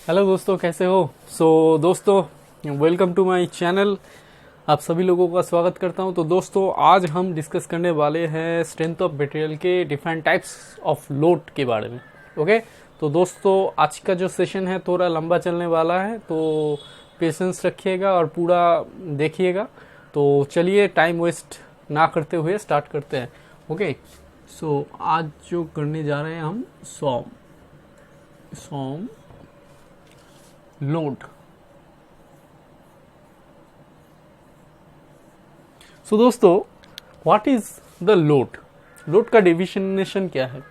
Hello दोस्तों, कैसे हो? दोस्तों, वेलकम टू माय चैनल। आप सभी लोगों का स्वागत करता हूं। तो दोस्तों, आज हम डिस्कस करने वाले हैं स्ट्रेंथ ऑफ मटेरियल के डिफरेंट टाइप्स ऑफ लोड के बारे में। ओके, तो दोस्तों आज का जो सेशन है थोड़ा लंबा चलने वाला है, तो पेशेंस रखिएगा और पूरा देखिएगा। तो चलिए टाइम वेस्ट ना करते हुए स्टार्ट करते हैं। ओके, आज जो करने जा रहे हैं हम सॉम लोड। दोस्तों, what is the load? Load का डेफिनेशन क्या है?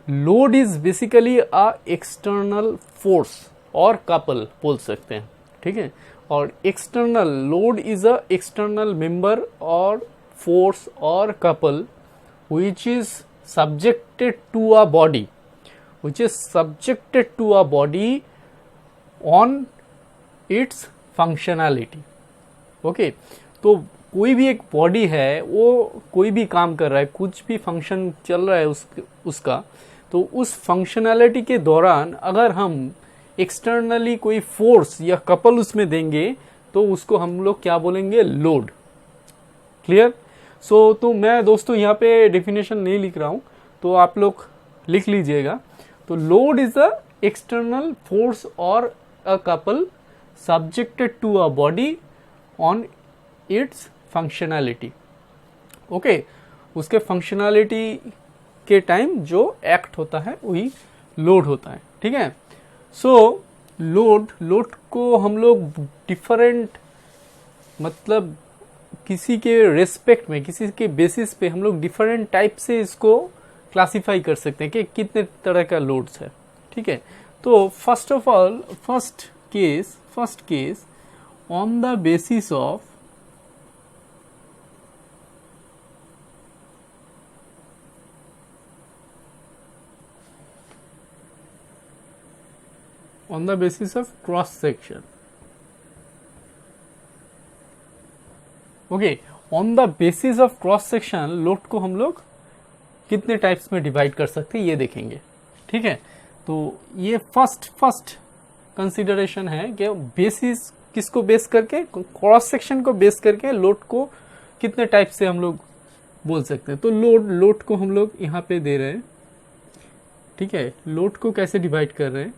Load is basically a external force और कपल बोल सकते हैं, ठीक है। और external load is a external member और फोर्स और couple which is subjected to a body on its functionality। Okay, तो कोई भी एक बॉडी है, वो कोई भी काम कर रहा है, कुछ भी फंक्शन चल रहा है उसका, तो उस फंक्शनैलिटी के दौरान अगर हम एक्सटर्नली कोई फोर्स या कपल उसमें देंगे तो उसको हम लोग क्या बोलेंगे? लोड। क्लियर? तो मैं दोस्तों यहाँ पे डेफिनेशन नहीं लिख रहा हूँ, तो आप लोग लिख लीजिएगा। तो load is a external force और a couple subjected to a body on its functionality। ओके, उसके फंक्शनैलिटी के टाइम जो एक्ट होता है वही लोड होता है, ठीक है। लोड को हम लोग डिफरेंट, मतलब किसी के रेस्पेक्ट में, किसी के बेसिस पे हम लोग डिफरेंट टाइप से इसको क्लासिफाई कर सकते हैं कि कितने तरह का लोड्स है, ठीक है। तो first of all, first case on the basis of cross section. Okay, on the basis of cross section load को हम लोग कितने टाइप्स में डिवाइड कर सकते हैं ये देखेंगे, ठीक है। तो ये फर्स्ट कंसिडरेशन है कि बेसिस किसको बेस करके, क्रॉस सेक्शन को बेस करके लोड को कितने टाइप से हम लोग बोल सकते हैं। तो लोड को हम लोग यहाँ पे दे रहे हैं, ठीक है। लोड को कैसे डिवाइड कर रहे हैं?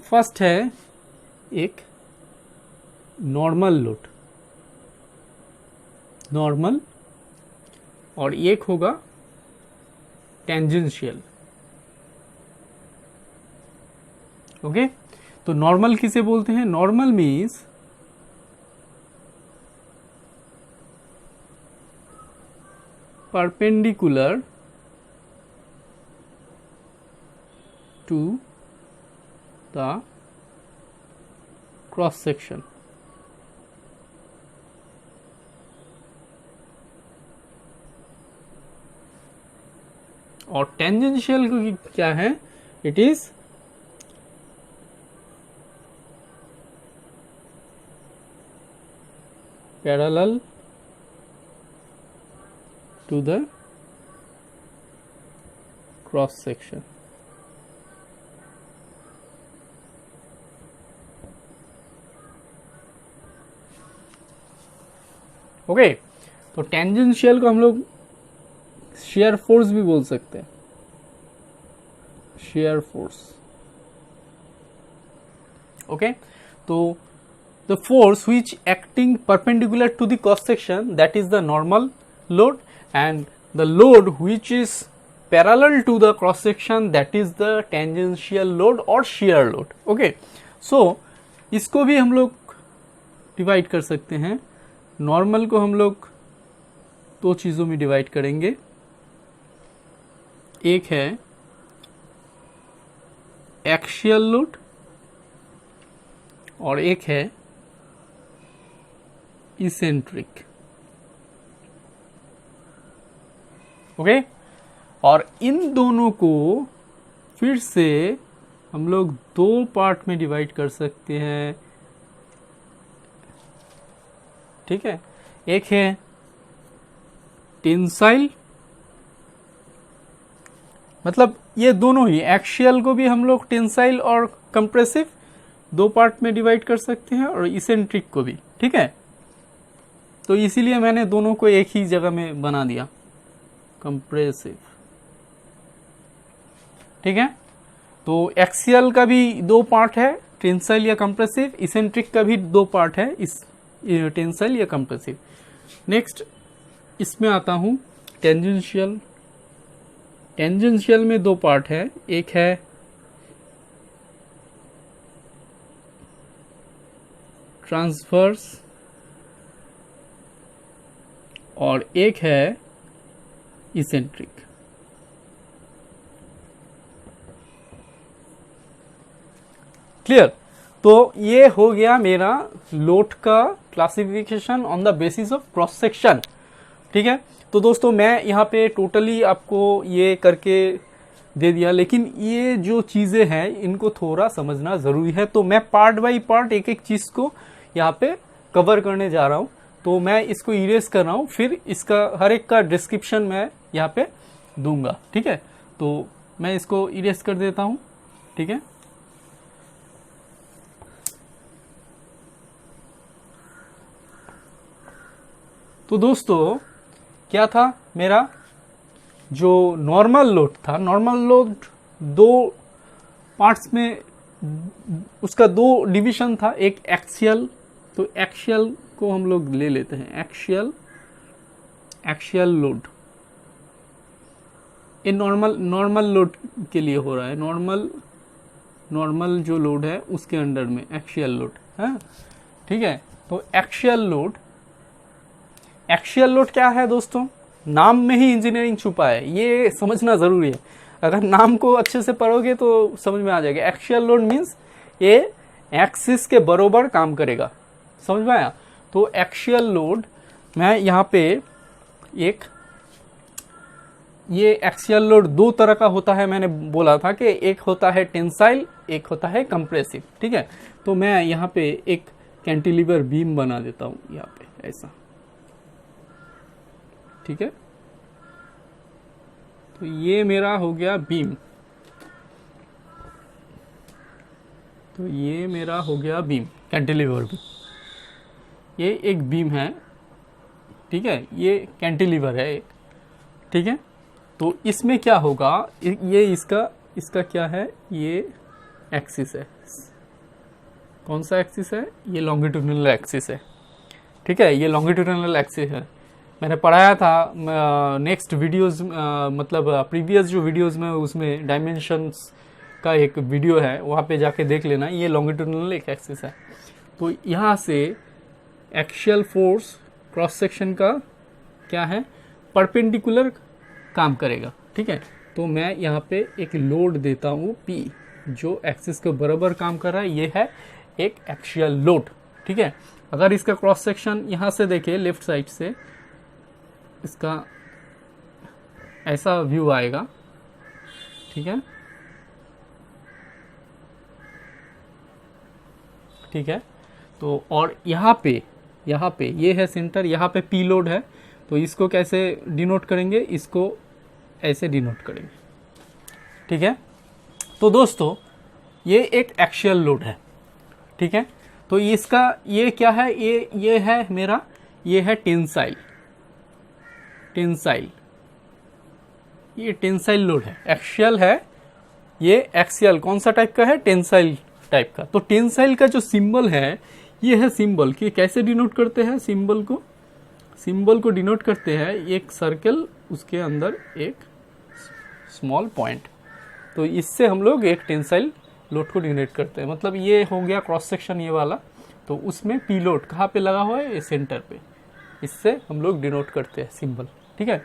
फर्स्ट है एक नॉर्मल लोड, नॉर्मल, और एक होगा टेंजेंशियल। ओके, तो नॉर्मल किसे बोलते हैं? Normal means perpendicular to the cross section. और टेंजेंशियल क्या है? It is parallel to the cross section. Okay, तो टेंजेंशियल को हम लोग शेयर फोर्स भी बोल सकते हैं, शेयर फोर्स। ओके, तो the force which acting perpendicular to the cross section, that is the normal load, and the load which is parallel to the cross section, that is the tangential load or shear load। okay, so इसको भी हम लोग divide कर सकते हैं। Normal को हम लोग दो चीजों में डिवाइड करेंगे, एक है एक्सियल लोड और एक है इसेंट्रिक। ओके, और इन दोनों को फिर से हम लोग दो पार्ट में डिवाइड कर सकते हैं, ठीक है। एक है टेंसाइल मतलब ये दोनों ही, एक्सियल को भी हम लोग टेंसाइल और कंप्रेसिव दो पार्ट में डिवाइड कर सकते हैं, और इसेंट्रिक को भी, ठीक है। तो इसीलिए मैंने दोनों को एक ही जगह में बना दिया, कंप्रेसिव, ठीक है। तो एक्सियल का भी दो पार्ट है, टेंसाइल या कंप्रेसिव, इसेंट्रिक का भी दो पार्ट है, इस टेंसाइल या कंप्रेसिव। नेक्स्ट इसमें आता हूं टेंजेंशियल। टेंजेंशियल में दो पार्ट है, एक है ट्रांसवर्स और एक है इसेंट्रिक। क्लियर। तो ये हो गया मेरा लोड का classification on the basis of cross section, ठीक है। तो दोस्तों मैं यहाँ पे टोटली आपको ये करके दे दिया, लेकिन ये जो चीजें हैं इनको थोड़ा समझना जरूरी है। तो मैं पार्ट बाय पार्ट एक एक चीज को यहाँ पे कवर करने जा रहा हूँ। तो मैं इसको इरेज कर रहा हूँ, फिर इसका हर एक का डिस्क्रिप्शन मैं यहाँ पे दूंगा, ठीक है। तो मैं इसको इरेज कर देता हूँ, ठीक है। तो दोस्तों क्या था मेरा जो नॉर्मल लोड था, नॉर्मल लोड दो पार्ट्स में, उसका दो डिवीजन था, एक एक्सियल। तो एक्सियल को हम लोग ले लेते हैं, एक्सियल लोड। ये नॉर्मल लोड के लिए हो रहा है, नॉर्मल जो लोड है उसके अंडर में एक्सियल लोड है, ठीक है। तो एक्सियल लोड क्या है दोस्तों, नाम में ही इंजीनियरिंग छुपा है, ये समझना जरूरी है। अगर नाम को अच्छे से पढ़ोगे तो समझ में आ जाएगा। एक्सियल लोड मीन्स ये एक्सिस के बराबर काम करेगा, समझ में आया। तो एक्सियल लोड मैं यहाँ पे ये एक्सियल लोड दो तरह का होता है, मैंने बोला था कि एक होता है टेंसाइल, एक होता है कंप्रेसिव, ठीक है। तो मैं यहाँ पे एक कैंटिलीवर बीम बना देता हूँ यहाँ पे ऐसा, ठीक है। तो ये मेरा हो गया बीम, तो ये मेरा हो गया बीम, कैंटिलीवर बीम। ये एक बीम है, ठीक है, ये कैंटिलीवर है एक, ठीक है। तो इसमें क्या होगा, ये इसका क्या है, ये एक्सिस है। कौन सा एक्सिस है, ये लॉन्गिट्यूडिनल एक्सिस है, ठीक है। ये लॉन्गिट्यूडिनल एक्सिस है, मैंने पढ़ाया था नेक्स्ट वीडियोस, मतलब प्रीवियस जो वीडियोस में, उसमें डायमेंशंस का एक वीडियो है, वहाँ पे जाके देख लेना। ये लॉन्गिट्यूडिनल एक एक्सिस है। तो यहाँ से एक्सियल फोर्स क्रॉस सेक्शन का क्या है, परपेंडिकुलर काम करेगा, ठीक है। तो मैं यहाँ पे एक लोड देता हूँ P, जो एक्सिस के बराबर काम कर रहा है, ये है एक एक्सियल लोड, ठीक है। अगर इसका क्रॉस सेक्शन यहाँ से देखे लेफ्ट साइड से, इसका ऐसा व्यू आएगा, ठीक है, ठीक है। तो और यहाँ पे ये है सेंटर, यहाँ पे पी लोड है। तो इसको कैसे डिनोट करेंगे, इसको ऐसे डिनोट करेंगे, ठीक है। तो दोस्तों ये एक एक्सियल लोड है, ठीक है। तो इसका ये क्या है, ये है मेरा, ये है टेंसाइल, ये टेंसाइल लोड है। एक्सियल है, ये एक्सियल कौन सा टाइप का है, टेंसाइल टाइप का। तो टेंसाइल का जो सिंबल है, ये है सिंबल कि कैसे डिनोट करते हैं, सिंबल को डिनोट करते हैं एक सर्कल, उसके अंदर एक स्मॉल पॉइंट। तो इससे हम लोग एक टेंसाइल लोड को डिनोट करते हैं। मतलब ये हो गया क्रॉस सेक्शन ये वाला, तो उसमें पी लोड कहाँ पे लगा हुआ है, ये सेंटर पे, इससे हम लोग डिनोट करते हैं सिंबल, ठीक है।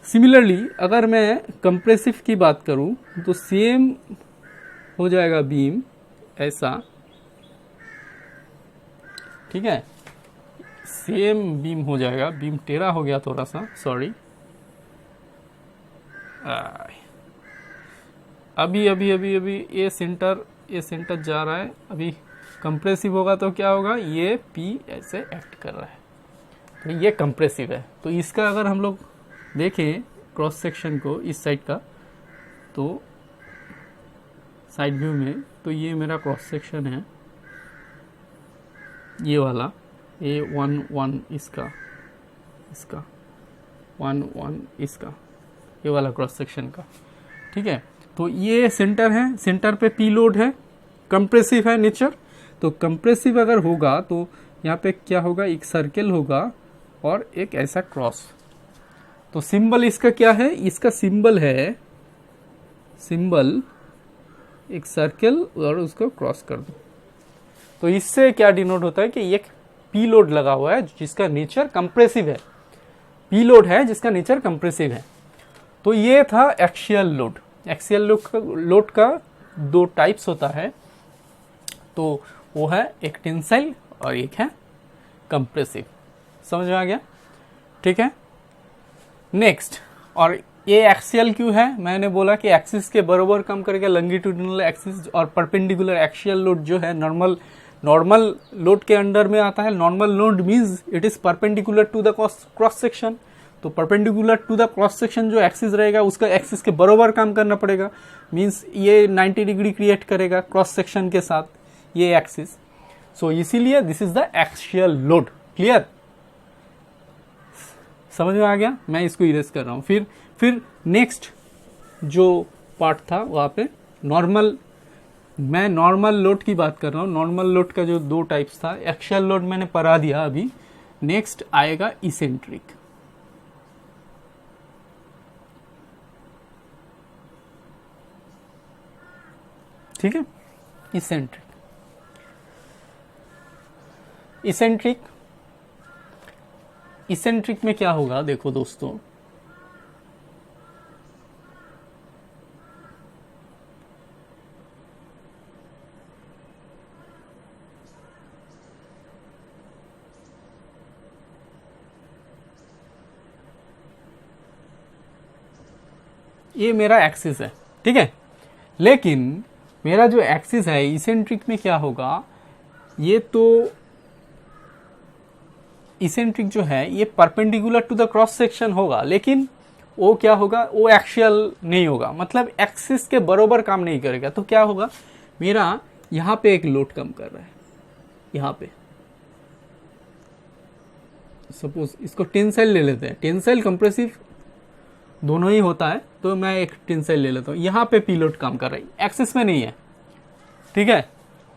सिमिलरली अगर मैं कंप्रेसिव की बात करूं तो सेम हो जाएगा बीम ऐसा, ठीक है, सेम बीम हो जाएगा। बीम टेढ़ा हो गया थोड़ा सा, सॉरी। अभी ये सेंटर जा रहा है। अभी कंप्रेसिव होगा तो क्या होगा, ये पी ऐसे एक्ट कर रहा है, तो ये कंप्रेसिव है। तो इसका अगर हम लोग देखें क्रॉस सेक्शन को इस साइड का, तो साइड व्यू में तो ये मेरा क्रॉस सेक्शन है, ये वाला A11 इसका 1 इसका, ये वाला क्रॉस सेक्शन का, ठीक है। तो ये सेंटर है, सेंटर पे पी लोड है, कंप्रेसिव है नेचर। तो कंप्रेसिव अगर होगा तो यहाँ पे क्या होगा, एक सर्कल होगा और एक ऐसा क्रॉस। तो सिंबल इसका क्या है, इसका सिंबल है, सिंबल एक सर्कल और उसको क्रॉस कर दो। तो इससे क्या डिनोट होता है कि एक पी लोड लगा हुआ है जिसका नेचर कंप्रेसिव है, पी लोड है जिसका नेचर कंप्रेसिव है। तो ये था एक्सियल लोड। एक्सियल लोड का दो टाइप्स होता है, तो वो है एक टेंसाइल और एक है कंप्रेसिव। समझ में आ गया, ठीक है। नेक्स्ट, और ये एक्सियल क्यों है, मैंने बोला कि एक्सिस के बराबर काम करेगा लॉन्गिट्यूडिनल एक्सिस, और परपेंडिकुलर एक्सियल लोड जो है नॉर्मल लोड के अंडर में आता है। Normal load means it is perpendicular to the cross section. तो perpendicular to the cross section जो एक्सिस रहेगा उसका एक्सिस के बराबर काम करना पड़ेगा, मींस ये 90 डिग्री क्रिएट करेगा क्रॉस सेक्शन के साथ ये एक्सिस। सो इसीलिए this is the axial load. Clear, समझ में आ गया। मैं इसको इरेज कर रहा हूं। फिर नेक्स्ट जो पार्ट था वहां पे नॉर्मल, मैं नॉर्मल लोड की बात कर रहा हूं। नॉर्मल लोड का जो दो टाइप्स था, एक्सियल लोड मैंने पढ़ा दिया अभी। नेक्स्ट आएगा इसेंट्रिक। ठीक है, इसेंट्रिक। इसेंट्रिक में क्या होगा, देखो दोस्तों, ये मेरा एक्सिस है, ठीक है। लेकिन मेरा जो एक्सिस है इसेंट्रिक में क्या होगा, ये तो इसेंट्रिक जो है ये perpendicular to the cross section होगा, लेकिन वो क्या होगा, वो एक्सियल नहीं होगा, मतलब एक्सिस के बराबर काम नहीं करेगा। तो क्या होगा, मेरा यहां पे एक लोड कम कर रहा है, यहां पे सपोज इसको टेंसाइल ले लेते हैं। टेंसाइल कंप्रेसिव दोनों ही होता है, तो मैं एक टेंसाइल ले लेता हूं। यहां पे पी लोड काम कर रहा है, एक्सिस में नहीं है, ठीक है।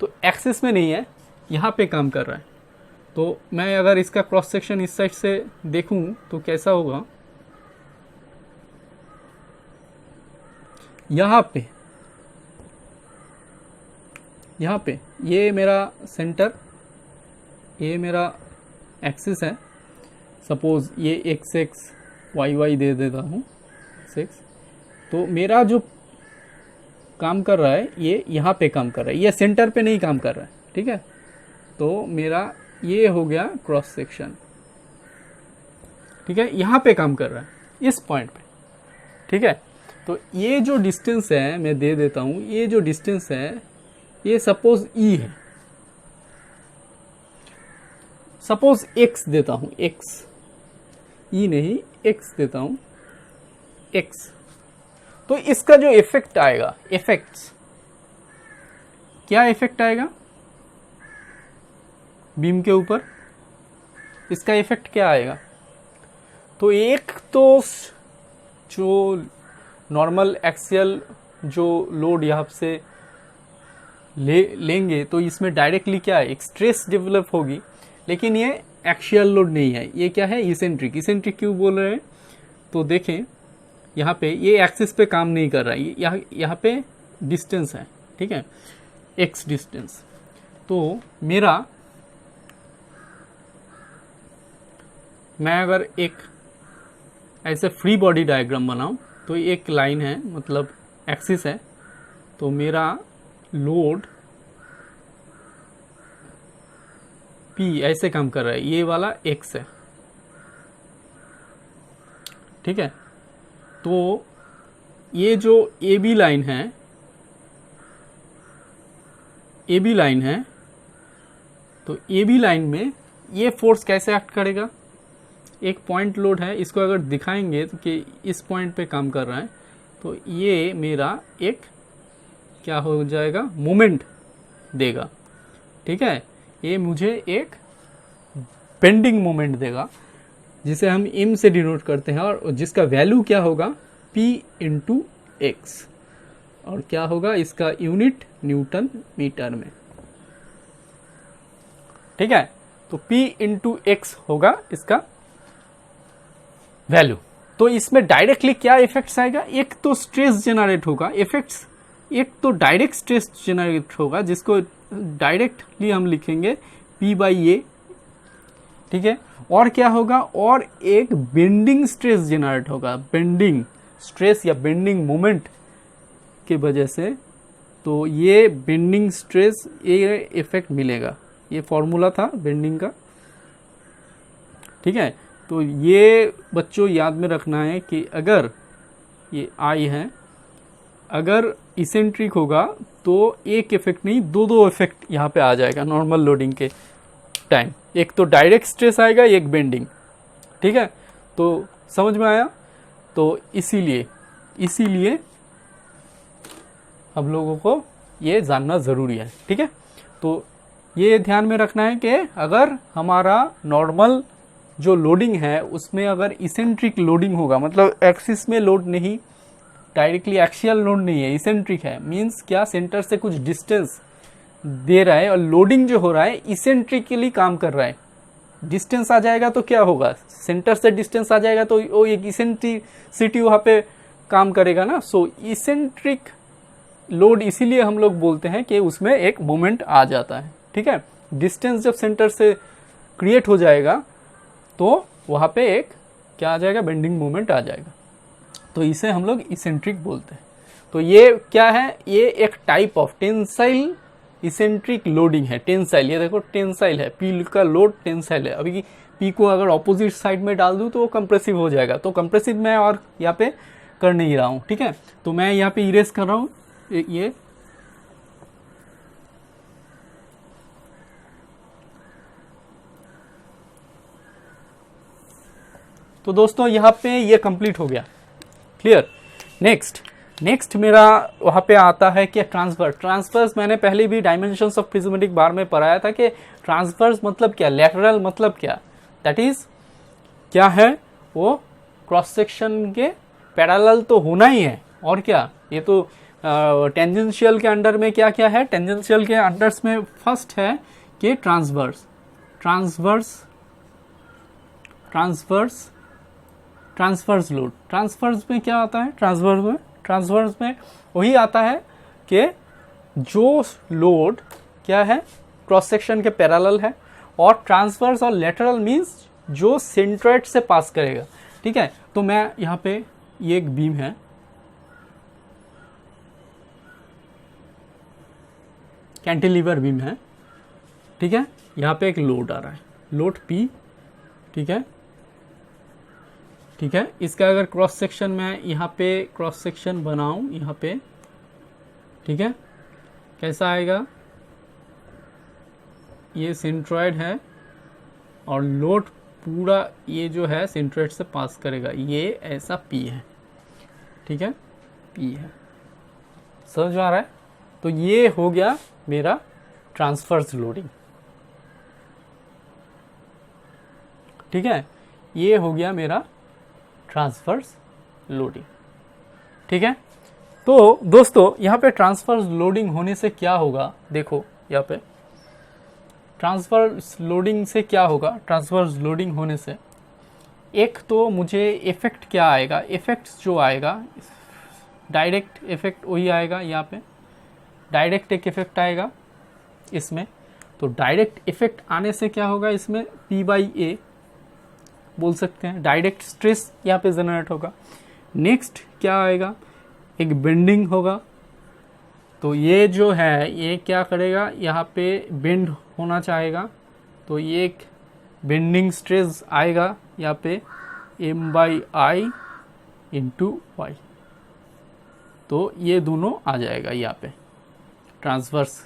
तो एक्सिस में नहीं है, यहां पे काम कर रहा है। तो मैं अगर इसका क्रॉस सेक्शन इस साइड से देखूं तो कैसा होगा, यहां पे ये मेरा सेंटर, ये मेरा एक्सिस है। सपोज ये एक्स एक्स वाई वाई दे देता हूँ, एक्स। तो मेरा जो काम कर रहा है ये यहाँ पे काम कर रहा है, ये सेंटर पे नहीं काम कर रहा है, ठीक है। तो मेरा ये हो गया क्रॉस सेक्शन, ठीक है, यहाँ पे काम कर रहा है इस पॉइंट पे, ठीक है। तो ये जो डिस्टेंस है मैं दे देता हूँ, ये जो डिस्टेंस है ये सपोज ई है, सपोज एक्स देता हूँ, एक्स ई नहीं एक्स देता हूँ, एक्स। तो इसका जो इफेक्ट आएगा, इफेक्ट्स क्या इफेक्ट आएगा बीम के ऊपर, इसका इफेक्ट क्या आएगा। तो एक तो जो नॉर्मल एक्सियल जो लोड यहाँ से लेंगे तो इसमें डायरेक्टली क्या है, एक स्ट्रेस डेवलप होगी। लेकिन ये एक्सियल लोड नहीं है, ये क्या है, इसेंट्रिक। इसेंट्रिक क्यों बोल रहे हैं, तो देखें यहाँ पे ये एक्सिस पे काम नहीं कर रहा है, यहाँ पे डिस्टेंस है, ठीक है, एक्स डिस्टेंस। तो मेरा, मैं अगर एक ऐसे फ्री बॉडी डायग्राम बनाऊं तो एक लाइन है, मतलब एक्सिस है। तो मेरा लोड P ऐसे काम कर रहा है, ये वाला X है, ठीक है। तो ये जो AB लाइन है, AB लाइन है, तो AB लाइन में ये फोर्स कैसे एक्ट करेगा, एक पॉइंट लोड है, इसको अगर दिखाएंगे तो कि इस पॉइंट पे काम कर रहा है, तो ये मेरा एक क्या हो जाएगा, मोमेंट देगा। ठीक है, ये मुझे एक बेंडिंग मोमेंट देगा जिसे हम m से डिनोट करते हैं, और जिसका वैल्यू क्या होगा, p इंटू एक्स, और क्या होगा इसका यूनिट न्यूटन मीटर में। ठीक है, तो p इंटू एक्स होगा इसका वैल्यू। तो इसमें डायरेक्टली क्या इफेक्ट्स आएगा, एक तो स्ट्रेस जनरेट होगा, इफेक्ट्स, एक तो डायरेक्ट स्ट्रेस जनरेट होगा जिसको डायरेक्टली हम लिखेंगे p बाई ए। ठीक है, और क्या होगा, और एक बेंडिंग स्ट्रेस जनरेट होगा, बेंडिंग स्ट्रेस या बेंडिंग मोमेंट की वजह से। तो ये बेंडिंग स्ट्रेस, ये इफेक्ट मिलेगा, ये फॉर्मूला था बेंडिंग का। ठीक है, तो ये बच्चों याद में रखना है कि अगर ये आई है, अगर इसेंट्रिक होगा तो एक इफेक्ट नहीं, दो इफेक्ट यहाँ पे आ जाएगा नॉर्मल लोडिंग के टाइम। एक तो डायरेक्ट स्ट्रेस आएगा, एक बेंडिंग। ठीक है, तो समझ में आया। तो इसीलिए हम लोगों को ये जानना जरूरी है। ठीक है, तो ये ध्यान में रखना है कि अगर हमारा नॉर्मल जो लोडिंग है उसमें अगर इसेंट्रिक लोडिंग होगा, मतलब एक्सिस में लोड नहीं, डायरेक्टली एक्सियल लोड नहीं है, इसेंट्रिक है, मींस क्या, सेंटर से कुछ डिस्टेंस दे रहा है और लोडिंग जो हो रहा है इसेंट्रिकली काम कर रहा है। डिस्टेंस आ जाएगा तो क्या होगा, सेंटर से डिस्टेंस आ जाएगा तो वो एक इसेंट्रिसिटी वहां पे काम करेगा ना। सो इसेंट्रिक लोड इसीलिए हम लोग बोलते हैं कि उसमें एक मोमेंट आ जाता है। ठीक है, डिस्टेंस जब सेंटर से क्रिएट हो जाएगा तो वहां पे एक क्या आ जाएगा, बेंडिंग मोमेंट आ जाएगा। तो इसे हम लोग इसेंट्रिक बोलते हैं। तो ये क्या है, ये एक type of tensile eccentric loading है। टेंसाइल, ये देखो टेंसाइल है, पी का लोड टेंसाइल है। अभी पी को अगर ऑपोजिट साइड में डाल दूं तो वो कंप्रेसिव हो जाएगा। तो कंप्रेसिव मैं और यहाँ पे कर नहीं रहा हूं। ठीक है, तो मैं यहाँ पे इरेज कर रहा हूं ये। तो दोस्तों यहाँ पे ये कंप्लीट हो गया, क्लियर। नेक्स्ट मेरा वहां पे आता है कि ट्रांसवर्स मैंने पहले भी डायमेंशंस ऑफ प्रिज्मेटिक बार में पढ़ाया था कि ट्रांसवर्स मतलब क्या, लेटरल मतलब क्या, दैट इज क्या है, वो क्रॉस सेक्शन के पैरेलल तो होना ही है, और क्या। ये तो टेंजेंशियल के अंडर में क्या क्या है, टेंजेंशियल के अंडर्स में फर्स्ट है कि ट्रांसवर्स लोड। ट्रांसवर्स में क्या आता है, ट्रांसवर्स में वही आता है कि जो लोड क्या है, क्रॉस सेक्शन के पैरेलल है, और ट्रांसवर्स और लेटरल मींस जो सेंट्रोइड से पास करेगा। ठीक है, तो मैं यहाँ पे ये एक बीम है, कैंटिलीवर बीम है। ठीक है, यहाँ पे एक लोड आ रहा है, लोड P। ठीक है, इसका अगर क्रॉस सेक्शन मैं यहाँ पे क्रॉस सेक्शन बनाऊं यहाँ पे, ठीक है, कैसा आएगा, ये सेंट्रोइड है और लोड पूरा ये जो है सेंट्रोइड से पास करेगा, ये ऐसा P है। ठीक है, P है, समझ आ रहा है। तो ये हो गया मेरा ट्रांसवर्स लोडिंग। ठीक है, ये हो गया मेरा ट्रांसवर्स लोडिंग। ठीक है, तो दोस्तों यहाँ पे ट्रांसवर्स लोडिंग होने से क्या होगा, देखो यहाँ पे ट्रांसवर्स लोडिंग से क्या होगा, ट्रांसवर्स लोडिंग होने से एक तो मुझे इफेक्ट क्या आएगा, इफेक्ट्स जो आएगा, डायरेक्ट इफेक्ट वही आएगा, यहाँ पे डायरेक्ट एक इफेक्ट आएगा इसमें। तो डायरेक्ट इफेक्ट आने से क्या होगा, इसमें P बाई ए बोल सकते हैं, डायरेक्ट स्ट्रेस यहाँ पे जनरेट होगा। नेक्स्ट क्या आएगा, एक बेंडिंग होगा। तो ये जो है ये क्या करेगा, यहाँ पे बेंड होना चाहेगा, तो ये एक बेंडिंग स्ट्रेस आएगा यहाँ पे m by I into Y. तो ये दोनों आ जाएगा यहाँ पे ट्रांसवर्स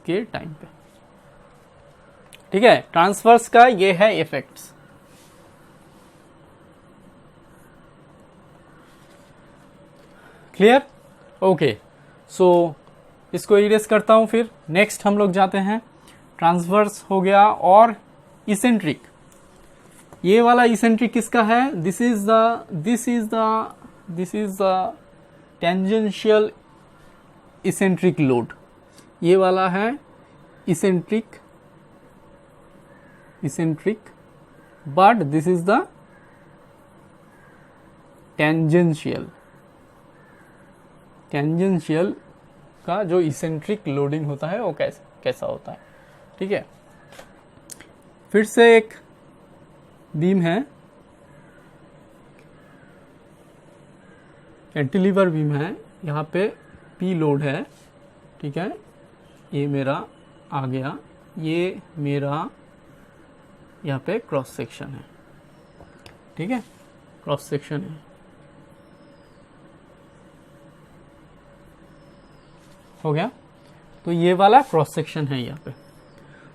के टाइम पे। ठीक है, ट्रांसवर्स का ये है इफेक्ट्स। क्लियर? ओके, सो इसको इरेज करता हूं। फिर नेक्स्ट हम लोग जाते हैं, ट्रांसवर्स हो गया और इसेंट्रिक। ये वाला इसेंट्रिक किसका है? This is the tangential eccentric load. ये वाला है eccentric, but this is the tangential का जो इसेंट्रिक लोडिंग होता है वो कैसा होता है। ठीक है, फिर से एक बीम है, कैंटिलीवर बीम है, यहाँ पे पी लोड है। ठीक है, ये मेरा आ गया, ये मेरा यहाँ पे क्रॉस सेक्शन है। ठीक है, क्रॉस सेक्शन है, हो गया। तो ये वाला क्रॉस सेक्शन है यहाँ पे।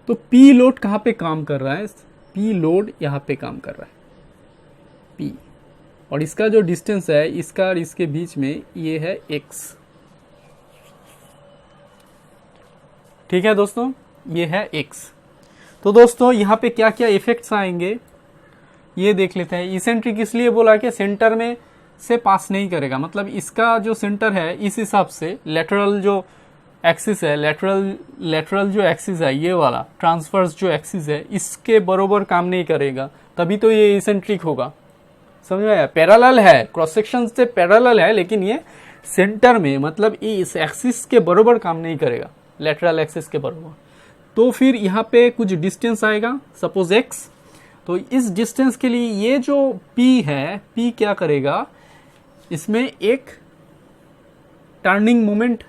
तो पी लोड कहाँ पे काम कर रहा है? पी लोड यहाँ पे काम कर रहा है, पी, और इसका जो डिस्टेंस है इसका और इसके बीच में ये है x। ठीक है दोस्तों, ये है x। तो दोस्तों यहाँ पे क्या क्या इफेक्ट्स आएंगे ये देख लेते हैं। इसेंट्रिक इसलिए बोला कि सेंटर में से पास नहीं करेगा, मतलब इसका जो सेंटर है इस हिसाब से लेटरल जो एक्सिस है, लेटरल जो एक्सिस है, ये वाला ट्रांसवर्स जो एक्सिस है इसके बरोबर काम नहीं करेगा, तभी तो ये इसेंट्रिक होगा। समझ में आया? पैरेलल है, क्रॉस सेक्शन से पैरेलल है, लेकिन ये सेंटर में, मतलब ये इस एक्सिस के बरोबर काम नहीं करेगा, लेटरल एक्सिस के बरोबर। तो फिर यहाँ पे कुछ डिस्टेंस आएगा, सपोज x। तो इस डिस्टेंस के लिए ये जो p है, p क्या करेगा, इसमें एक टर्निंग मोमेंट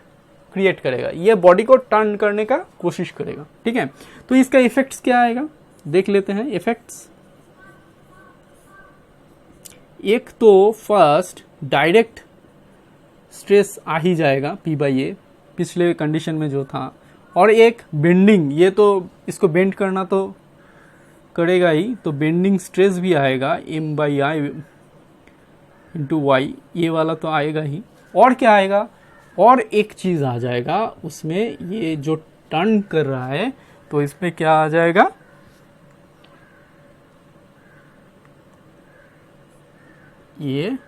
क्रिएट करेगा, ये बॉडी को टर्न करने का कोशिश करेगा। ठीक है, तो इसका इफेक्ट्स क्या आएगा देख लेते हैं। इफेक्ट्स, एक तो फर्स्ट डायरेक्ट स्ट्रेस आ ही जाएगा P/A, पिछले कंडीशन में जो था, और एक बेंडिंग, ये तो इसको बेंड करना तो करेगा ही, तो बेंडिंग स्ट्रेस भी आएगा M/I × Y, ये वाला तो आएगा ही। और क्या आएगा, और एक चीज आ जाएगा उसमें, ये जो टर्न कर रहा है तो इसमें क्या आ जाएगा, ये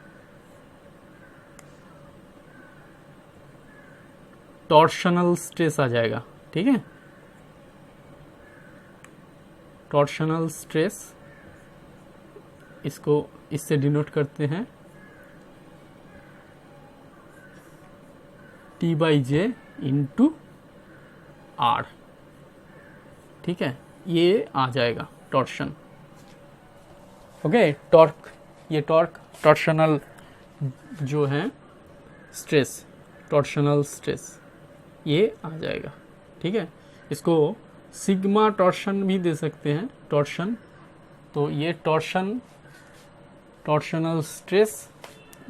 टॉर्शनल स्ट्रेस आ जाएगा। ठीक है, टॉर्शनल स्ट्रेस, इसको इससे डिनोट करते हैं T/J × R। ठीक है, ये आ जाएगा टॉर्शन। ओके, टॉर्क, ये टॉर्शनल जो है स्ट्रेस, टॉर्शनल स्ट्रेस ये आ जाएगा। ठीक है, इसको सिग्मा टॉर्शन भी दे सकते हैं, टॉर्शन। तो ये टॉर्शनल स्ट्रेस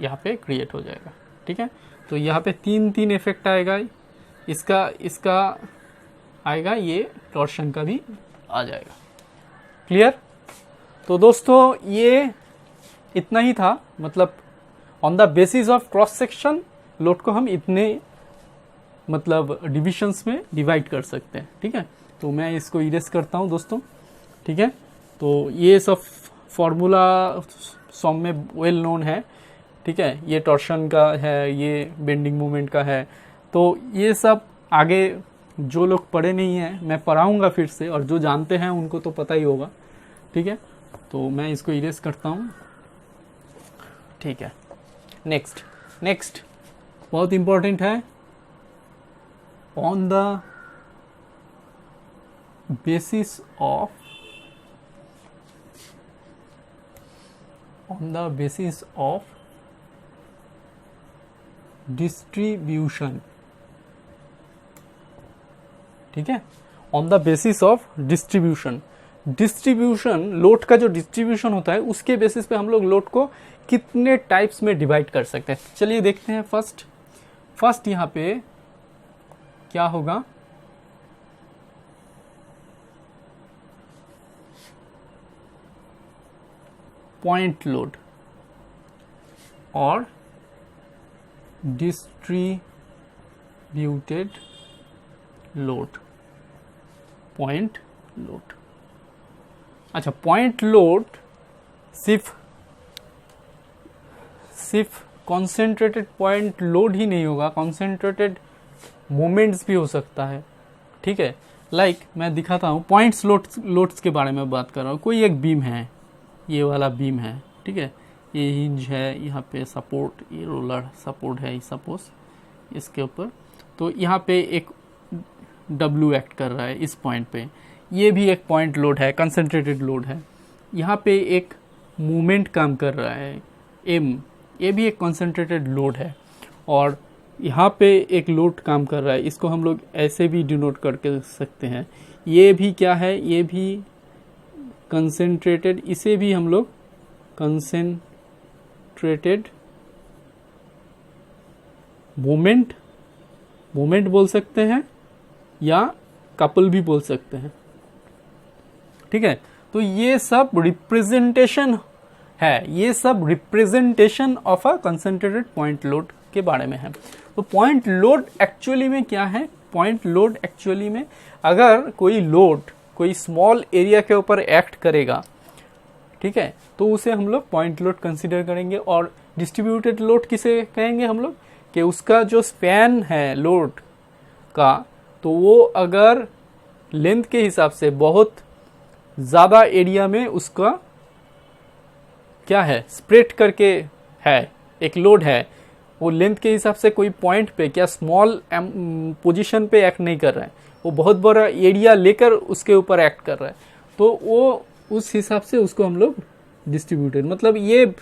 यहाँ पे क्रिएट हो जाएगा। ठीक है, तो यहाँ पे तीन इफेक्ट आएगा, इसका आएगा, ये टॉर्शन का भी आ जाएगा। क्लियर? तो दोस्तों ये इतना ही था, मतलब on the basis of cross section load को हम इतने मतलब डिविजन्स में डिवाइड कर सकते हैं। ठीक है, तो मैं इसको इरेज करता हूँ दोस्तों। ठीक है, तो ये सब फॉर्मूला सॉम में वेल नोन है। ठीक है, ये टॉर्शन का है, ये बेंडिंग मोमेंट का है, तो ये सब आगे जो लोग पढ़े नहीं हैं मैं पढ़ाऊंगा फिर से, और जो जानते हैं उनको तो पता ही होगा। ठीक है, तो मैं इसको इरेज करता हूँ। ठीक है, नेक्स्ट बहुत इंपॉर्टेंट है, on the basis of distribution. ठीक है, on the basis of distribution load का जो डिस्ट्रीब्यूशन होता है उसके बेसिस पे हम लोग लोड को कितने टाइप्स में डिवाइड कर सकते हैं। चलिए देखते हैं। फर्स्ट यहाँ पे क्या होगा, पॉइंट लोड और डिस्ट्रीब्यूटेड लोड, पॉइंट लोड। अच्छा, पॉइंट लोड सिर्फ कॉन्सेंट्रेटेड पॉइंट लोड ही नहीं होगा, कॉन्सेंट्रेटेड मोमेंट्स भी हो सकता है। ठीक है, लाइक मैं दिखाता हूँ, पॉइंट्स लोड्स के बारे में बात कर रहा हूँ। कोई एक बीम है, ये वाला बीम है, ठीक है, ये हिंज है, यहाँ पे सपोर्ट, ये रोलर सपोर्ट है सपोज इसके ऊपर, तो यहाँ पे एक W एक्ट कर रहा है इस पॉइंट पे, ये भी एक पॉइंट लोड है, कंसंट्रेटेड लोड है। यहाँ पे एक मूवमेंट काम कर रहा है M, ये भी एक कंसंट्रेटेड लोड है। और यहाँ पे एक लोड काम कर रहा है, इसको हम लोग ऐसे भी डिनोट करके सकते हैं, ये भी क्या है, ये भी कंसंट्रेटेड, इसे भी हम लोग कंसंट्रेटेड मोमेंट बोल सकते हैं या कपल भी बोल सकते हैं। ठीक है, तो ये सब रिप्रेजेंटेशन है, ये सब representation of a concentrated point load के बारे में है। तो पॉइंट लोड एक्चुअली में क्या है? पॉइंट लोड एक्चुअली में अगर कोई लोड कोई स्मॉल एरिया के ऊपर एक्ट करेगा, ठीक है, तो उसे हम लोग पॉइंट लोड कंसीडर करेंगे। और डिस्ट्रीब्यूटेड लोड किसे कहेंगे हम लोग? कि उसका जो स्पैन है लोड का, तो वो अगर लेंथ के हिसाब से बहुत ज़्यादा एरिया में उसका क्या है, स्प्रेड करके है, एक लोड है, वो लेंथ के हिसाब से कोई पॉइंट पे क्या स्मॉल पोजीशन पे एक्ट नहीं कर रहा है, वो बहुत बड़ा एरिया लेकर उसके ऊपर एक्ट कर रहा है, तो वो उस हिसाब से उसको हम लोग डिस्ट्रीब्यूटेड, मतलब ये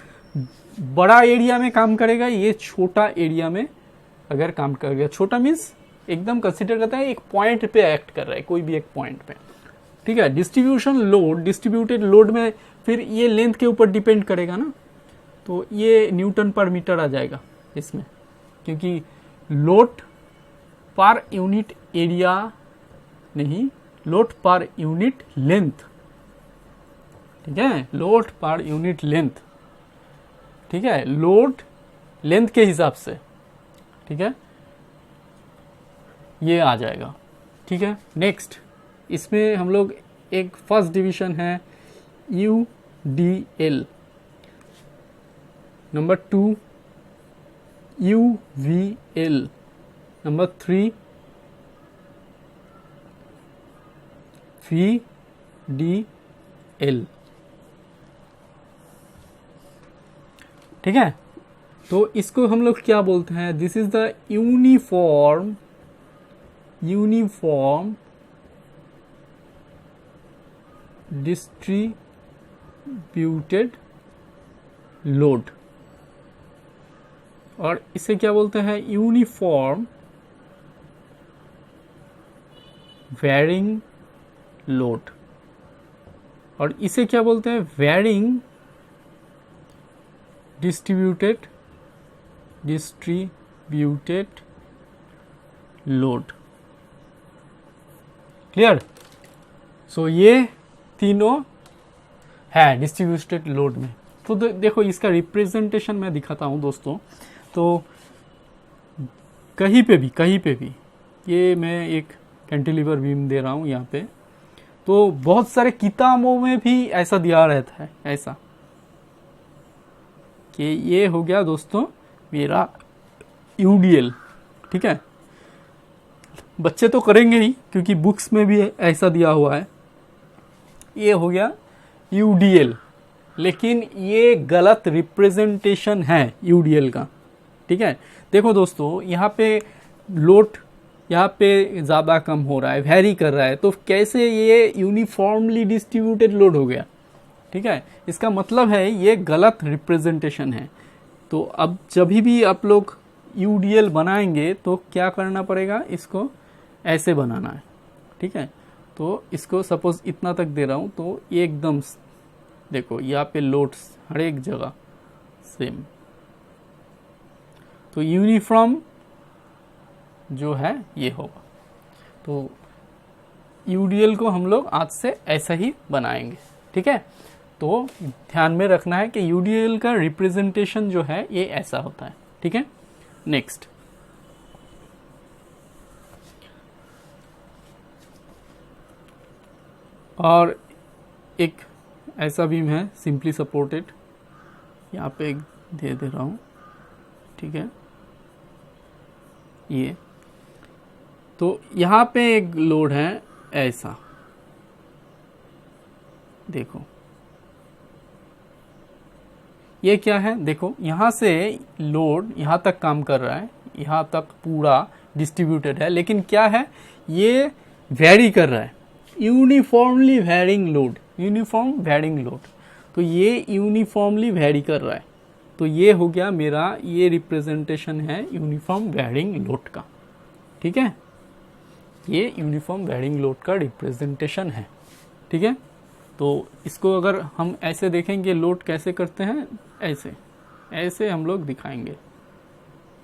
बड़ा एरिया में काम करेगा, ये छोटा एरिया में अगर काम करेगा, छोटा मीन्स एकदम कंसिडर करता है एक पॉइंट पे एक्ट कर रहा है, कोई भी एक पॉइंट पे। ठीक है, डिस्ट्रीब्यूशन लोड, डिस्ट्रीब्यूटेड लोड में फिर ये लेंथ के ऊपर डिपेंड करेगा ना, तो ये न्यूटन पर मीटर आ जाएगा इसमें, क्योंकि लोड पर यूनिट एरिया नहीं, लोड पर यूनिट लेंथ। ठीक है, लोड पर यूनिट लेंथ, ठीक है, लोड लेंथ के हिसाब से, ठीक है, ये आ जाएगा। ठीक है, नेक्स्ट इसमें हम लोग एक फर्स्ट डिवीजन है UDL, number 2 UVL, number 3 VDL। ठीक है, तो इसको हम लोग क्या बोलते हैं? This is the uniform distributed load, और इसे क्या बोलते हैं? यूनिफॉर्म वेरिंग लोड, और इसे क्या बोलते हैं? Varying distributed load. Clear? So ये तीनों है डिस्ट्रीब्यूटेड लोड में। तो देखो इसका रिप्रेजेंटेशन मैं दिखाता हूँ दोस्तों। तो कहीं पे भी ये मैं एक कैंटिलीवर बीम दे रहा हूँ यहाँ पे, तो बहुत सारे किताबों में भी ऐसा दिया रहता है, ऐसा कि ये हो गया दोस्तों मेरा UDL। ठीक है, बच्चे तो करेंगे ही क्योंकि बुक्स में भी ऐसा दिया हुआ है, ये हो गया UDL, लेकिन ये गलत रिप्रेजेंटेशन है UDL का। ठीक है, देखो दोस्तों यहाँ पे लोड यहाँ पे ज़्यादा कम हो रहा है, वेरी कर रहा है, तो कैसे ये यूनिफॉर्मली डिस्ट्रीब्यूटेड लोड हो गया? ठीक है, इसका मतलब है ये गलत रिप्रेजेंटेशन है। तो अब जब भी आप लोग UDL बनाएंगे तो क्या करना पड़ेगा? इसको ऐसे बनाना है। ठीक है, तो इसको सपोज इतना तक दे रहा हूँ, तो ये एकदम देखो यहाँ पे लोड्स हर एक जगह सेम, तो यूनिफॉर्म जो है ये होगा। तो UDL को हम लोग आज से ऐसा ही बनाएंगे। ठीक है, तो ध्यान में रखना है कि UDL का रिप्रेजेंटेशन जो है ये ऐसा होता है। ठीक है, नेक्स्ट, और एक ऐसा बीम है सिंपली सपोर्टेड, यहाँ पे एक दे रहा हूँ, ठीक है। ये तो यहाँ पे एक लोड है ऐसा, देखो ये क्या है, देखो यहाँ से लोड यहाँ तक काम कर रहा है, यहाँ तक पूरा डिस्ट्रीब्यूटेड है, लेकिन क्या है ये वेरी कर रहा है, uniformly varying load, uniform varying load. तो ये यूनिफॉर्मली वेरी कर रहा है, तो ये हो गया मेरा, ये रिप्रेजेंटेशन है यूनिफॉर्म वेरिंग लोड का, ठीक है। ये यूनिफॉर्म वेरिंग लोड का रिप्रेजेंटेशन है, ठीक है। तो इसको अगर हम ऐसे देखेंगे लोड कैसे करते हैं, ऐसे ऐसे हम लोग दिखाएंगे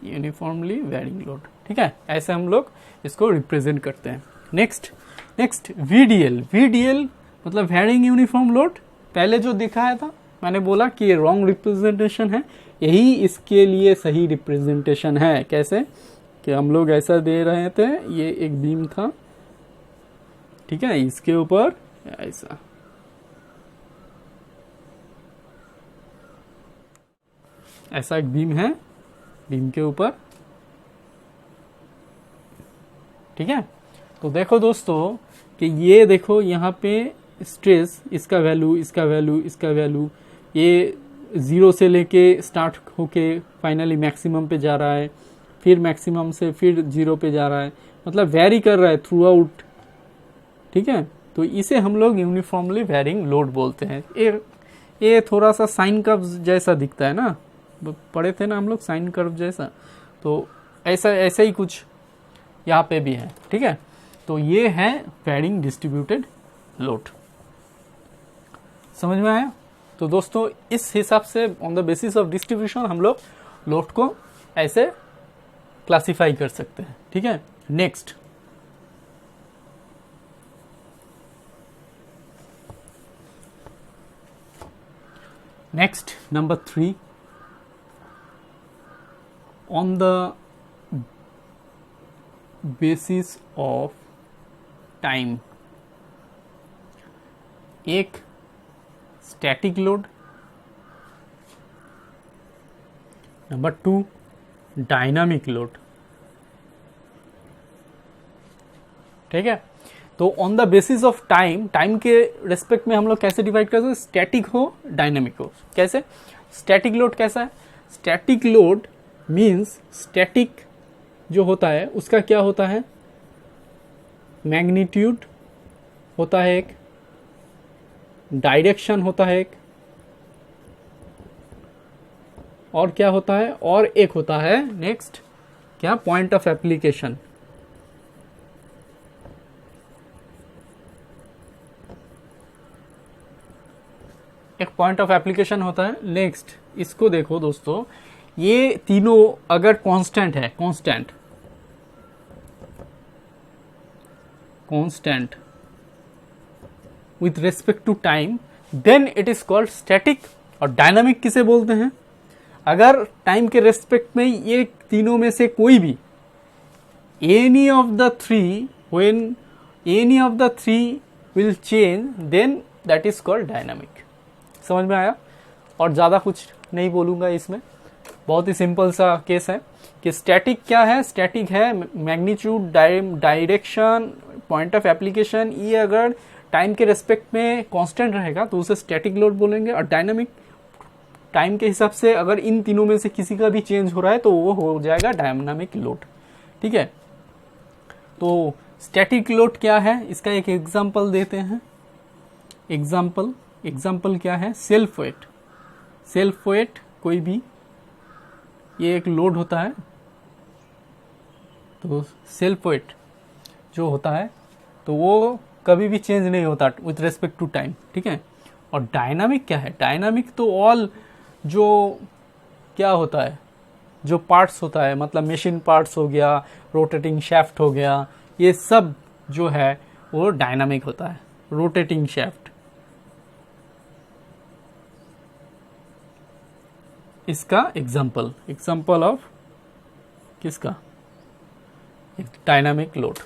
यूनिफॉर्मली वेरिंग लोड, ठीक है। ऐसे हम लोग इसको रिप्रेजेंट करते हैं। नेक्स्ट वीडीएल, वीडीएल मतलब वेरिंग यूनिफॉर्म लोड। पहले जो दिखाया था मैंने बोला कि ये रॉन्ग रिप्रेजेंटेशन है, यही इसके लिए सही रिप्रेजेंटेशन है। कैसे कि हम लोग ऐसा दे रहे थे, ये एक बीम था, ठीक है, इसके ऊपर ऐसा, ऐसा एक बीम है, बीम के ऊपर, ठीक है। तो देखो दोस्तों कि ये देखो यहाँ पे स्ट्रेस, इसका वैल्यू, इसका वैल्यू, इसका वैल्यू, ये 0 से लेके स्टार्ट होके फाइनली मैक्सिमम पे जा रहा है, फिर मैक्सिमम से फिर 0 पे जा रहा है, मतलब वेरी कर रहा है थ्रू आउट, ठीक है। तो इसे हम लोग यूनिफॉर्मली वेरिंग लोड बोलते हैं। ये थोड़ा सा साइन कर्व जैसा दिखता है ना, पढ़े थे ना हम लोग साइन कर्व जैसा, तो ऐसा ही कुछ यहाँ पे भी है, ठीक है। तो ये है वेरिंग डिस्ट्रीब्यूटेड लोड, समझ में आया। तो दोस्तों इस हिसाब से on the basis of distribution हम लोग लोड को ऐसे क्लासिफाई कर सकते हैं, ठीक है। Next, number 3, on the basis of time, एक static load, number 2 dynamic load, ठीक है। तो on the basis of time, time के रेस्पेक्ट में हम लोग कैसे डिवाइड करते हैं, स्टैटिक हो डायनामिक हो। कैसे, स्टैटिक लोड कैसा है, स्टैटिक लोड मीन्स स्टैटिक जो होता है उसका क्या होता है, मैग्नीट्यूड होता है एक, डायरेक्शन होता है एक, और क्या होता है, और एक होता है नेक्स्ट क्या, पॉइंट ऑफ एप्लीकेशन। एक पॉइंट ऑफ एप्लीकेशन होता है। नेक्स्ट इसको देखो दोस्तों, ये तीनों अगर कांस्टेंट है, constant with respect to time, then it is called static. और डायनामिक किसे बोलते हैं, अगर टाइम के रेस्पेक्ट में ये तीनों में से कोई भी, any of the three, when any of the three will change, then that is called dynamic. समझ में आया। और ज्यादा कुछ नहीं बोलूंगा इसमें, बहुत ही सिंपल सा केस है कि स्टैटिक क्या है, स्टैटिक है magnitude, direction, point of application, ये अगर टाइम के रेस्पेक्ट में कांस्टेंट रहेगा तो उसे स्टैटिक लोड बोलेंगे। और डायनामिक टाइम के हिसाब से अगर इन तीनों में से किसी का भी चेंज हो रहा है तो वो हो जाएगा डायनामिक लोड, ठीक है। तो स्टैटिक लोड क्या है, इसका एक एग्जांपल देते हैं। एग्जांपल क्या है, सेल्फ वेट। सेल्फ वेट कोई भी, ये एक लोड होता है, तो सेल्फ वेट जो होता है तो वो कभी भी चेंज नहीं होता विथ रेस्पेक्ट टू टाइम, ठीक है। और डायनामिक क्या है, डायनामिक तो ऑल जो क्या होता है, जो पार्ट्स होता है, मतलब मशीन पार्ट्स हो गया, रोटेटिंग शैफ्ट हो गया, ये सब जो है वो डायनामिक होता है। रोटेटिंग शैफ्ट, इसका एग्जांपल ऑफ किसका, एक डायनामिक लोड।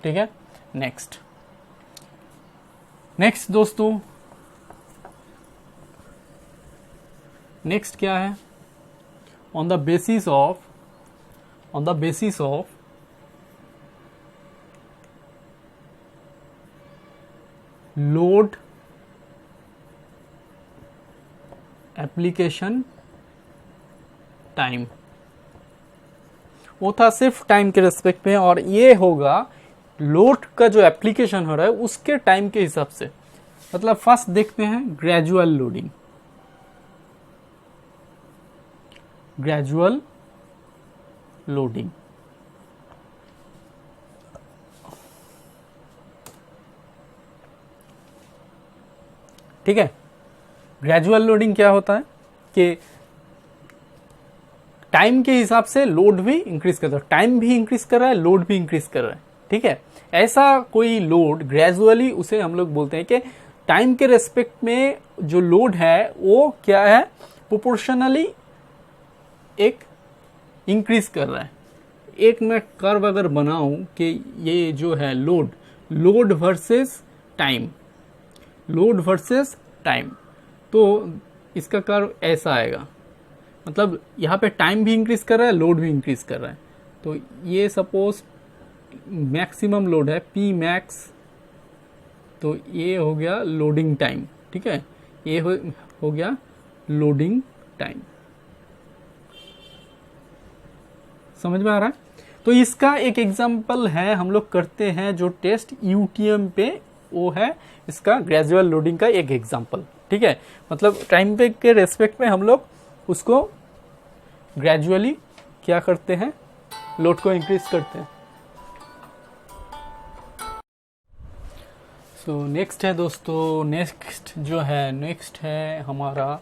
ठीक है, नेक्स्ट दोस्तों, नेक्स्ट क्या है, on the basis of load application time. वो था सिर्फ टाइम के रेस्पेक्ट में, और ये होगा लोड का जो एप्लीकेशन हो रहा है उसके टाइम के हिसाब से। मतलब फर्स्ट देखते हैं ग्रेजुअल लोडिंग। ठीक है, ग्रेजुअल लोडिंग क्या होता है कि टाइम के हिसाब से लोड भी इंक्रीज कर रहा है, टाइम भी इंक्रीज कर रहा है, लोड भी इंक्रीज कर रहा है। ठीक है, ऐसा कोई लोड ग्रेजुअली, उसे हम लोग बोलते हैं कि टाइम के रेस्पेक्ट में जो लोड है वो क्या है, प्रोपोर्शनली एक इंक्रीज कर रहा है। एक मैं कर्व अगर बनाऊं कि ये जो है लोड वर्सेस टाइम, तो इसका कर्व ऐसा आएगा। मतलब यहाँ पे टाइम भी इंक्रीज कर रहा है, लोड भी इंक्रीज कर रहा है। तो ये सपोज मैक्सिमम लोड है पी मैक्स, तो ये हो गया लोडिंग टाइम। ठीक है, ये हो गया लोडिंग टाइम। समझ में आ रहा है? तो इसका एक एग्जांपल है, हम लोग करते हैं जो टेस्ट यूटीएम पे, वो है इसका ग्रेजुअल लोडिंग का एक एग्जांपल। ठीक है, मतलब टाइम पे के रेस्पेक्ट में हम लोग उसको ग्रेजुअली क्या करते हैं, लोड को इंक्रीज करते हैं। सो नेक्स्ट है दोस्तों, नेक्स्ट है हमारा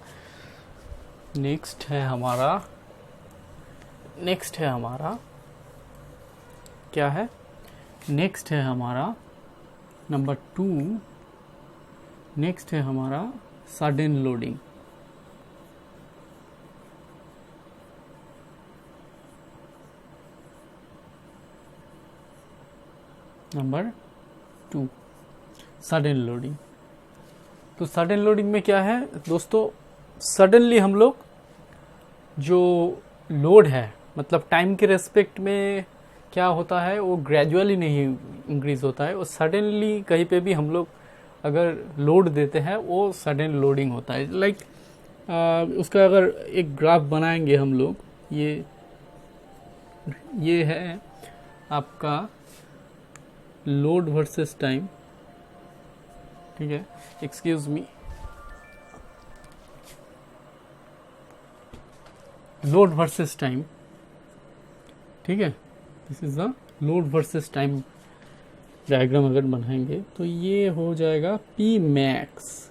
क्या है, नेक्स्ट है हमारा नंबर 2, नेक्स्ट है हमारा sudden loading. Number 2 sudden loading. तो सडन लोडिंग में क्या है दोस्तों, सडनली हम लोग जो लोड है, मतलब टाइम के रेस्पेक्ट में क्या होता है, वो ग्रेजुअली नहीं इंक्रीज होता है, वो सडनली कहीं पे भी हम लोग अगर लोड देते हैं वो सडन लोडिंग होता है। लाइक उसका अगर एक ग्राफ बनाएंगे हम लोग, ये है आपका लोड वर्सेस टाइम। ठीक है, excuse me, load versus time. ठीक है, this is the load versus time diagram अगर बनाएंगे तो ये हो जाएगा पी मैक्स।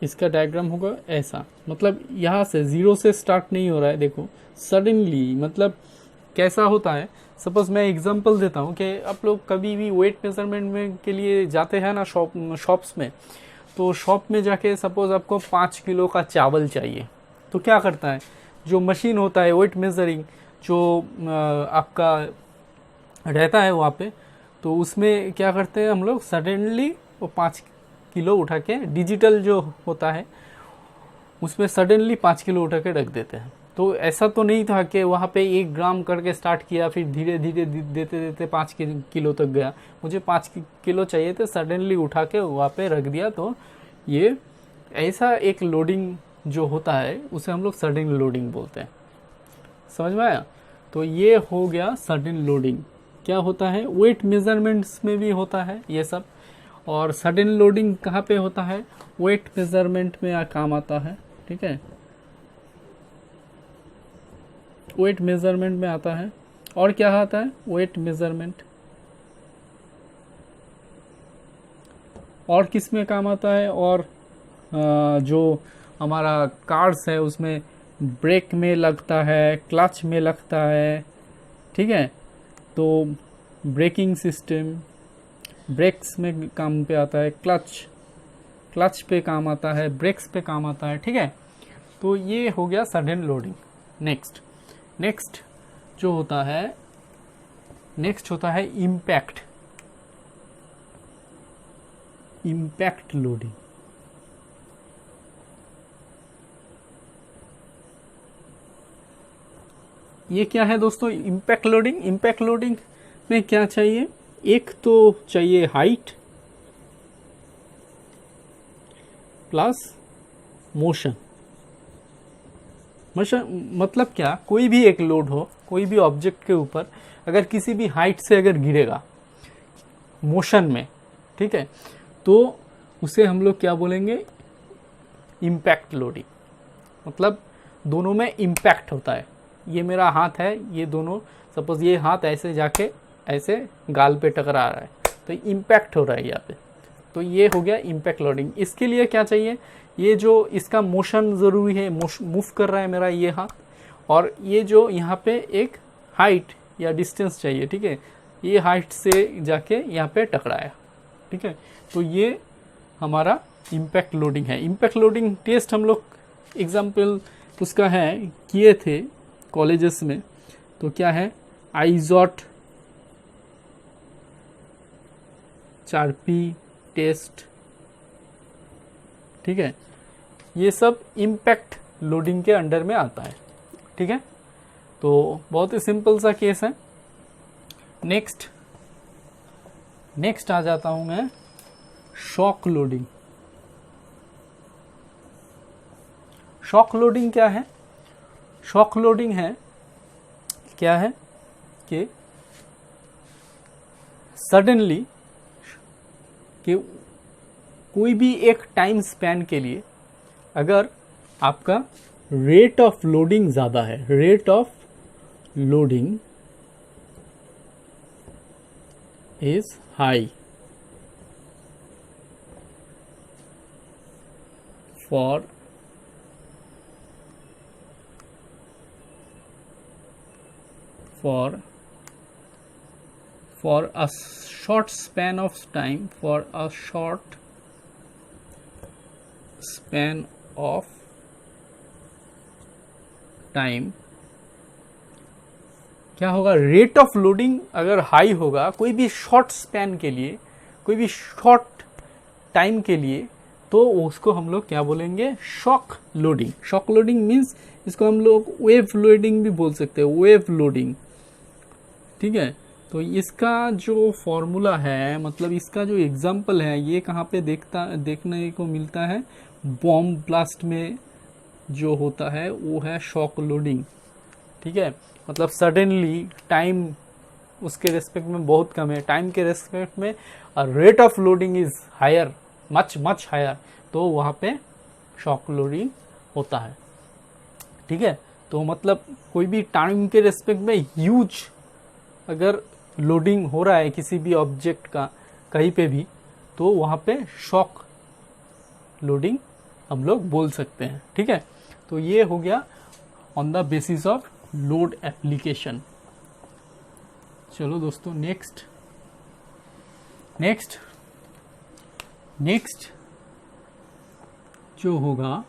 इसका डायग्राम होगा ऐसा, मतलब यहाँ से जीरो से स्टार्ट नहीं हो रहा है। देखो सडनली मतलब कैसा होता है, सपोज मैं एग्जांपल देता हूँ कि आप लोग कभी भी वेट मेजरमेंट में के लिए जाते हैं ना शॉप्स में, तो शॉप में जाके सपोज आपको 5 किलो का चावल चाहिए, तो क्या करता है, जो मशीन होता है वेट मेजरिंग जो आपका रहता है वहाँ पे, तो उसमें क्या करते हैं हम लोग, सडनली वो 5 किलो उठा के, डिजिटल जो होता है उसमें सडनली 5 किलो उठा के रख देते हैं। तो ऐसा तो नहीं था कि वहाँ पे 1 ग्राम करके स्टार्ट किया, फिर धीरे धीरे देते देते 5 किलो तक गया। मुझे 5 किलो चाहिए थे, सडनली उठा के वहाँ पे रख दिया। तो ये ऐसा एक लोडिंग जो होता है उसे हम लोग सडन लोडिंग बोलते हैं। समझ में आया? तो ये हो गया सडन लोडिंग। क्या होता है, वेट मेजरमेंट्स में भी होता है ये सब, और सडन लोडिंग कहाँ पे होता है, वेट मेजरमेंट में काम आता है। ठीक है, वेट मेजरमेंट में आता है। और क्या आता है, वेट मेजरमेंट और किस में काम आता है, और जो हमारा कार्स है उसमें ब्रेक में लगता है, क्लच में लगता है। ठीक है, तो ब्रेकिंग सिस्टम, ब्रेक्स में काम पे आता है, क्लच पे काम आता है, ब्रेक्स पे काम आता है। ठीक है, तो ये हो गया सडन लोडिंग। नेक्स्ट जो होता है नेक्स्ट होता है इम्पैक्ट लोडिंग। ये क्या है दोस्तों इम्पैक्ट लोडिंग? इम्पैक्ट लोडिंग में क्या चाहिए? एक तो चाहिए हाइट प्लस मोशन। मतलब क्या, कोई भी एक लोड हो कोई भी ऑब्जेक्ट के ऊपर, अगर किसी भी हाइट से अगर गिरेगा मोशन में, ठीक है, तो उसे हम लोग क्या बोलेंगे? Impact loading. मतलब दोनों में इम्पैक्ट होता है। ये मेरा हाथ है, ये दोनों, सपोज ये हाथ ऐसे जाके ऐसे गाल पे टकरा रहा है, तो इम्पैक्ट हो रहा है यहाँ पे, तो ये हो गया इम्पैक्ट लोडिंग। इसके लिए क्या चाहिए? ये जो इसका मोशन ज़रूरी है, मूव कर रहा है मेरा ये हाथ, और ये जो यहाँ पे एक हाइट या डिस्टेंस चाहिए, ठीक है, ये हाइट से जाके यहाँ पे टकराया, ठीक है, तो ये हमारा इम्पैक्ट लोडिंग है। इम्पैक्ट लोडिंग टेस्ट हम लोग एग्जाम्पल उसका है किए थे कॉलेजेस में। तो क्या है? आइजॉट, 4P टेस्ट, ठीक है, ये सब इम्पैक्ट लोडिंग के अंडर में आता है, ठीक है। तो बहुत ही सिंपल सा केस है। नेक्स्ट आ जाता हूं मैं शॉक लोडिंग। शॉक लोडिंग क्या है? शॉक लोडिंग है क्या है कि सडनली कि कोई भी एक टाइम स्पैन के लिए अगर आपका रेट ऑफ लोडिंग ज़्यादा है, rate of loading is high for a short span of time, for a short span of time, क्या होगा? रेट ऑफ लोडिंग अगर हाई होगा कोई भी शॉर्ट स्पैन के लिए, कोई भी शॉर्ट टाइम के लिए, तो उसको हम लोग क्या बोलेंगे? Shock loading. Shock loading means इसको हम लोग वेव लोडिंग भी बोल सकते हैं, वेव लोडिंग, ठीक है। तो इसका जो फॉर्मूला है, मतलब इसका जो एग्जाम्पल है, ये कहाँ पे देखने को मिलता है? बॉम्ब ब्लास्ट में जो होता है वो है शॉक लोडिंग, ठीक है। मतलब सडनली टाइम उसके रेस्पेक्ट में बहुत कम है, टाइम के रेस्पेक्ट में rate of loading is higher, much higher, तो वहाँ पे शॉक लोडिंग होता है, ठीक है। तो मतलब कोई भी टाइम के रेस्पेक्ट में ह्यूज अगर लोडिंग हो रहा है किसी भी ऑब्जेक्ट का कहीं पे भी, तो वहाँ पे शॉक लोडिंग हम लोग बोल सकते हैं, ठीक है। तो ये हो गया on the basis of load application. चलो दोस्तों नेक्स्ट जो होगा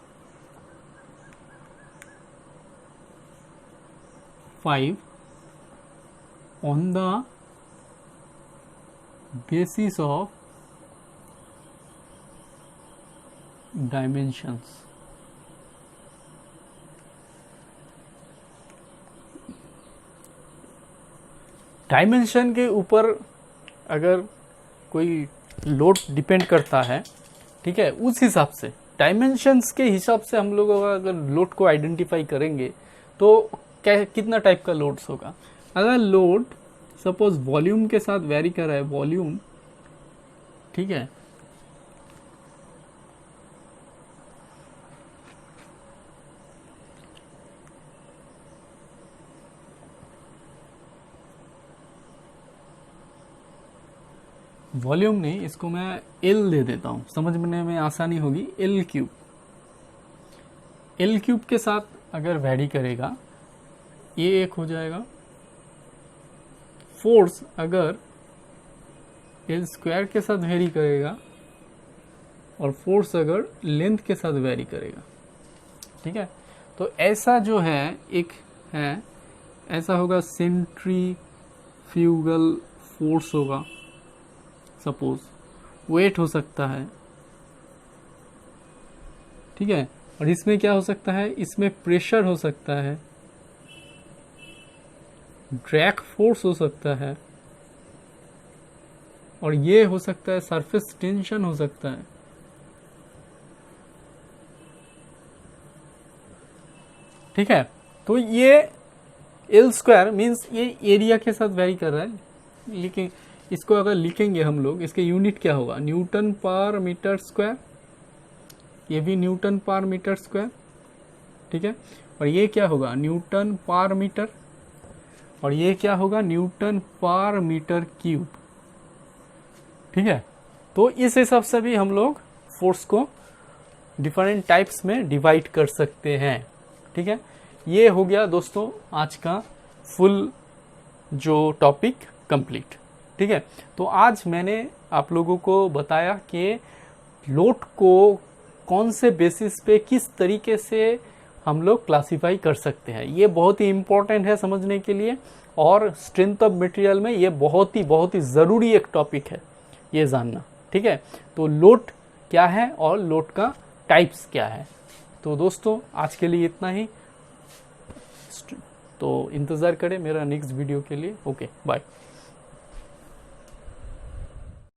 5 on the basis of dimensions। Dimension के ऊपर अगर कोई लोड डिपेंड करता है, ठीक है, उस हिसाब से डायमेंशंस के हिसाब से हम लोग अगर लोड को आइडेंटिफाई करेंगे तो क्या कितना टाइप का लोड्स होगा। अगर लोड सपोज वॉल्यूम के साथ वेरी कर रहा है, वॉल्यूम, ठीक है, वॉल्यूम नहीं, इसको मैं एल दे देता हूं, समझने में आसानी होगी। एल क्यूब के साथ अगर वेरी करेगा, ये एक हो जाएगा। फोर्स अगर एल स्क्वायर के साथ वेरी करेगा, और फोर्स अगर लेंथ के साथ वेरी करेगा, ठीक है। तो ऐसा जो है एक है ऐसा होगा सेंट्रीफ्यूगल फोर्स होगा सपोज, वेट हो सकता है, ठीक है। और इसमें क्या हो सकता है, इसमें प्रेशर हो सकता है, ड्रैग फोर्स हो सकता है, और ये हो सकता है सरफेस टेंशन हो सकता है। ठीक है, तो ये एल स्क्वायर मीन्स ये एरिया के साथ वेरी कर रहा है, लेकिन इसको अगर लिखेंगे हम लोग, इसके यूनिट क्या होगा, न्यूटन पर मीटर स्क्वायर, ये भी न्यूटन पर मीटर स्क्वायर, ठीक है। और ये क्या होगा, न्यूटन पर मीटर, और ये क्या होगा, न्यूटन पर मीटर क्यूब, ठीक है। तो इस हिसाब से भी हम लोग फोर्स को डिफरेंट टाइप्स में डिवाइड कर सकते हैं, ठीक है। ये हो गया दोस्तों आज का फुल जो टॉपिक कंप्लीट, ठीक है। तो आज मैंने आप लोगों को बताया कि लोड को कौन से बेसिस पे किस तरीके से हम लोग क्लासिफाई कर सकते हैं, ये बहुत ही इंपॉर्टेंट है समझने के लिए, और स्ट्रेंथ ऑफ मटेरियल में ये बहुत ही ज़रूरी एक टॉपिक है ये जानना, ठीक है। तो लोड क्या है और लोड का टाइप्स क्या है। तो दोस्तों आज के लिए इतना ही, तो इंतज़ार करें मेरा नेक्स्ट वीडियो के लिए। Okay bye.